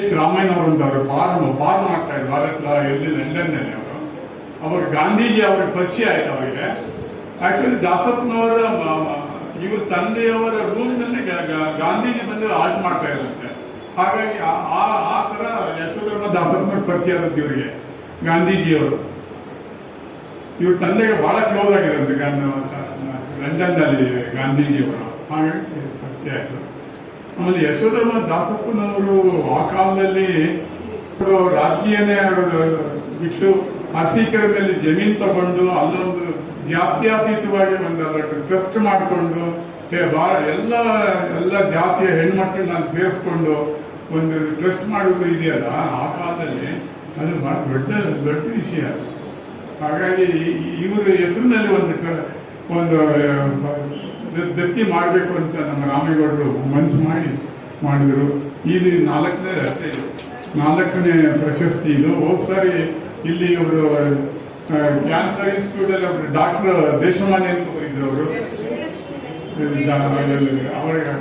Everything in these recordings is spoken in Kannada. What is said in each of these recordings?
ಎಸ್ ರಾಮಯ್ಯ ಅವರು ಫಾರ್ಮ್ ಮಾಡ್ತಾ ಇದ್ರು ಭಾರತ ಎಲ್ಲಿ ಲಂಡನ್ನಲ್ಲಿ ಅವರು ಗಾಂಧೀಜಿ ಅವ್ರಿಗೆ ಪರಿಚಯ ಆಯ್ತು ಅವರಿಗೆ. ಆಕ್ಚುಲಿ ದಾಸಪ್ಪನವರ ಇವ್ರ ತಂದೆಯವರ ರೂಮ್ನಲ್ಲಿ ಗಾಂಧೀಜಿ ಬಂದು ಆರ್ಟ್ ಮಾಡ್ತಾ ಇದ್ರಂತೆ. ಹಾಗಾಗಿ ಆ ತರ ಯಶೋಧರ್ಮ ದಾಸಪ್ಪನವ್ರ ಪರಿಚಯ ಆದದ್ದು ಇವರಿಗೆ ಗಾಂಧೀಜಿಯವರು. ಇವ್ರ ತಂದೆಗೆ ಬಹಳ ಕ್ಲೋಸ್ ಆಗಿರೋದು ಲಂಡನ್ನಲ್ಲಿ ಗಾಂಧೀಜಿಯವರು. ಹಾಗಾಗಿ ಪರಿಚಯ ಆಯ್ತು. ಆಮೇಲೆ ಯಶೋಧರ್ಮ ದಾಸಪ್ಪನವರು ಆ ಕಾಲದಲ್ಲಿ ರಾಜಕೀಯನೇ ಬಿಟ್ಟು ಅಸೀಕರದಲ್ಲಿ ಜಮೀನ್ ತಗೊಂಡು ಅಲ್ಲೊಂದು ಜಾತ್ಯತೀತವಾಗಿ ಒಂದು ಟ್ರಸ್ಟ್ ಮಾಡಿಕೊಂಡು ಎಲ್ಲ ಜಾತಿಯ ಹೆಣ್ಮಕ್ಳನ್ನ ಅಲ್ಲಿ ಸೇರಿಸ್ಕೊಂಡು ಒಂದು ಟ್ರಸ್ಟ್ ಮಾಡುವುದು ಇದೆಯಲ್ಲ, ಆ ಕಾಲದಲ್ಲಿ ಅದು ದೊಡ್ಡ ವಿಷಯ. ಹಾಗಾಗಿ ಇವ್ರ ಹೆಸರಿನಲ್ಲಿ ಒಂದು ದತ್ತಿ ಮಾಡಬೇಕು ಅಂತ ನಮ್ಮ ರಾಮೇಗೌಡರು ಮನಸ್ಸು ಮಾಡಿದರು. ಇದು 4ನೇ ಪ್ರಶಸ್ತಿ ಇದು. ಹೋದ ಸಾರಿ ಇಲ್ಲಿ ಇವರು ಕ್ಯಾನ್ಸರ್ ಇನ್ಸ್ಟಿಟ್ಯೂಟ್ ಅಲ್ಲಿ ಒಬ್ರು ಡಾಕ್ಟರ್ ದೇಶಮಾನಿ ಅಂತ ಇದ್ರು. ಅವರಿಗೆ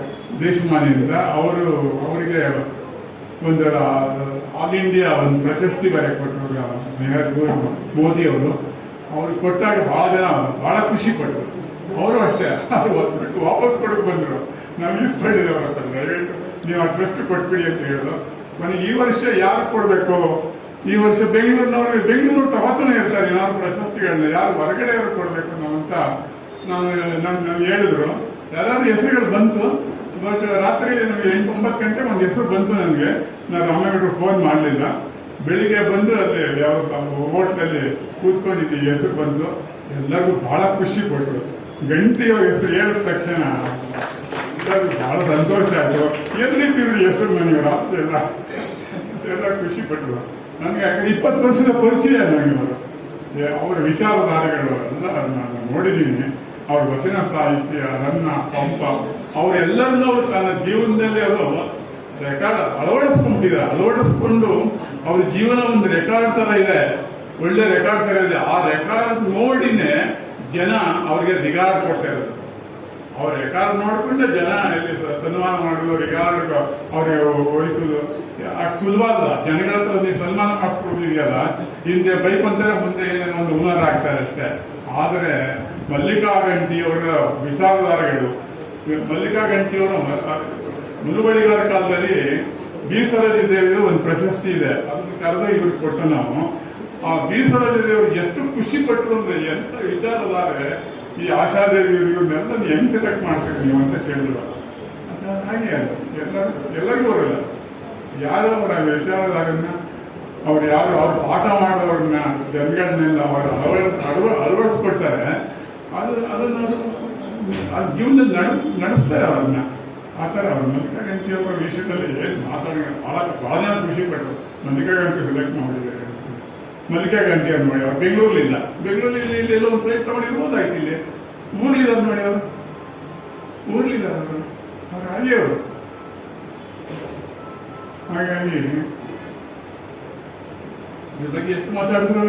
ದೇಶಮಾನಿ ಅಂತ ಅವರಿಗೆ ಒಂದು ಆಲ್ ಇಂಡಿಯಾ ಒಂದು ಪ್ರಶಸ್ತಿ ಬೇರೆ ಕೊಟ್ಟರು ಮೋದಿ ಅವರು. ಅವ್ರಿಗೆ ಕೊಟ್ಟಾಗ ಬಹಳ ಖುಷಿ ಪಟ್ಟರು. ಅವರು ಅಷ್ಟೇ ಹೊಸ್ಬಿಟ್ಟು ವಾಪಸ್ ಕೊಡಕ್ ಬಂದ್ರು. ನಾವು ಈಸ್ಕೊಂಡಿರೋರು ನೀವು ಆ ಟ್ರಸ್ಟ್ ಕೊಟ್ಬಿಡಿ ಅಂತ ಹೇಳೋದು. ಮನೆ ಈ ವರ್ಷ ಯಾರು ಕೊಡ್ಬೇಕು? ಈ ವರ್ಷ ಬೆಂಗಳೂರು ತಗೋತಾನೆ ಇರ್ತಾರೆ ಏನಾದ್ರು ಪ್ರಶಸ್ತಿಗಳನ್ನ, ಯಾರು ಹೊರಗಡೆ ಅವ್ರು ಕೊಡ್ಬೇಕು ನಾವು ಅಂತ ನಾನು ಹೇಳಿದ್ರು. ಯಾರು ಹೆಸರುಗಳು ಬಂತು. ಬಟ್ ರಾತ್ರಿ ನಮಗೆ 8-9 ಗಂಟೆಗೆ ಒಂದು ಹೆಸರು ಬಂತು ನನಗೆ. ನಾನು ರಾಮೇಗೌಡರು ಫೋನ್ ಮಾಡಲಿಲ್ಲ. ಬೆಳಿಗ್ಗೆ ಬಂದು ಅಲ್ಲಿ ಯಾವ ಹೋಟ್ಲಲ್ಲಿ ಕೂತ್ಕೊಂಡಿದ್ದೀವಿ, ಹೆಸರು ಬಂತು. ಎಲ್ಲರಿಗೂ ಬಹಳ ಖುಷಿ ಕೊಟ್ಟರು. ಗಂಟೆಯವ್ರ ಹೆಸರು ಹೇಳಿದ ತಕ್ಷಣ ಎಲ್ಲರಿಗೂ ಬಹಳ ಸಂತೋಷ ಆಯ್ತು. ಎಲ್ಲಿಟ್ಟಿದ್ರು ಹೆಸರು ನನಗೆ ರಾತ್ರಿ ಎಲ್ಲ ಖುಷಿ ಪಟ್ಟರು. ನನಗೆ ಯಾಕಂದ್ರೆ 20 ವರ್ಷದ ಪರಿಚಯ ನನಗೆ ಅವರ ವಿಚಾರಧಾರೆಗಳು ಎಲ್ಲ ನಾನು ನೋಡಿದ್ದೀನಿ. ಅವ್ರ ವಚನ ಸಾಹಿತ್ಯ, ರನ್ನ, ಪಂಪ, ಅವರೆಲ್ಲರನ್ನೂ ಅವರು ತನ್ನ ಜೀವನದಲ್ಲಿ ಅವರು ರೆಕಾರ್ಡ್ ಅಳವಡಿಸ್ಕೊಂಡು ಅವ್ರ ಜೀವನ ಒಂದು ರೆಕಾರ್ಡ್ ತರ ಇದೆ, ಒಳ್ಳೆ ರೆಕಾರ್ಡ್ ತರ ಇದೆ. ಆ ರೆಕಾರ್ಡ್ ನೋಡಿನೇ ಜನ ಅವ್ರಿಗೆ ರಿಗಾರ್ಡ್ ಕೊಡ್ತಾ ಇರೋದು. ಅವ್ರ ರೆಕಾರ್ಡ್ ನೋಡ್ಕೊಂಡೆ ಜನ ಇಲ್ಲಿ ಸನ್ಮಾನ ಮಾಡೋದು, ರಿಗಾರ್ಡ್ ಅವ್ರಿಗೆ ವಹಿಸೋದು ಅಷ್ಟು ಸುಲಭ ಅಲ್ಲ. ಜನಗಳ ಹತ್ರ ನೀವು ಸನ್ಮಾನ ಮಾಡಿಸ್ಕೊಡ್ತಿದೆಯಲ್ಲ, ಹಿಂದೆ ಬೈಕ್ ಅಂತಾರೆ, ಮುಂದೆ ಏನೇನೋ ಒಂದು ಹುನರ್ ಆಗ್ತಾರೆ ಅಷ್ಟೇ. ಆದರೆ ಮಲ್ಲಿಕಾ ಗಂಟಿಯವರ ವಿಚಾರಧಾರೆಗಳು, ಮಲ್ಲಿಕಾ ಗಂಟಿಯವರ ಮುಳುಬಳಿಗಾರ ಕಾಲದಲ್ಲಿ ಬೀಸರಜಿ ದೇವಿಯ ಒಂದು ಪ್ರಶಸ್ತಿ ಇದೆ. ಅದನ್ನು ಕರೆದು ಇವ್ರಿಗೆ ಕೊಟ್ಟು ನಾವು ಆ ಬೀಸರಜಿ ದೇವರು ಎಷ್ಟು ಖುಷಿ ಪಟ್ಟರು ಅಂದ್ರೆ, ಎಂತ ವಿಚಾರಧಾರೆ ಈ ಆಶಾದೇವಿ ಇವ್ರನ್ನೆಲ್ಲ ಹೆಂಗ್ ಸೆಲೆಕ್ಟ್ ಮಾಡ್ತೀರಿ ನೀವು ಅಂತ ಕೇಳಿದ್ರು. ಹಾಗೆ ಅಲ್ಲ, ಎಲ್ಲರಿಗೂ ಬರಲ್ಲ. ಯಾರು ಅವರ ವಿಚಾರಧಾರನ್ನ ಯಾರು ಪಾಠ ಮಾಡೋರನ್ನ ಜನಗಳನ್ನೆಲ್ಲ ಅಳವಡಿಸ್ಕೊಡ್ತಾರೆ, ಅದನ್ನು ಆ ಜೀವನದಲ್ಲಿ ನಡೆಸ್ತಾರೆ ಅವ್ರನ್ನ. ಆ ಥರ ಅವ್ರು ಮಲ್ಲಿಕಾ ಗಂಟಿಯವರ ವಿಷಯದಲ್ಲಿ ಏನು ಬಹಳ ಜನ ಖುಷಿ ಪಟ್ಟರು. ಮಲ್ಲಿಕಾ ಗಂಟಿ ಸೆಲೆಕ್ಟ್ ಮಾಡಿದ್ದಾರೆ. ಮಲ್ಲಿಕಾ ಗಂಟಿ ಅವ್ರು ನೋಡಿ, ಅವ್ರು ಬೆಂಗಳೂರಲ್ಲಿ ಇಲ್ಲಿ ಎಲ್ಲೋ ಒಂದು ಸೈಟ್ ತಗೊಂಡಿರ್ಬೋದಾಯ್ತು. ಇಲ್ಲಿ ಊರ್ಲಿದ್ದಾರೆ ನೋಡಿ, ಅವರು ಊರ್ಲಿದ್ದಾರೆ ಅವ್ರು ಹಾಗೆ ಅವರು. ಹಾಗಾಗಿ ಇದ್ರ ಬಗ್ಗೆ ಎಷ್ಟು ಮಾತಾಡಿದ್ರು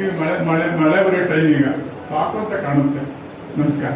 ಈಗ ಮಳೆ ಬರೋ ಟೈಮ್ ಈಗ ಸಾಕು ಅಂತ ಕಾಣುತ್ತೆ. ನಮಸ್ಕಾರ.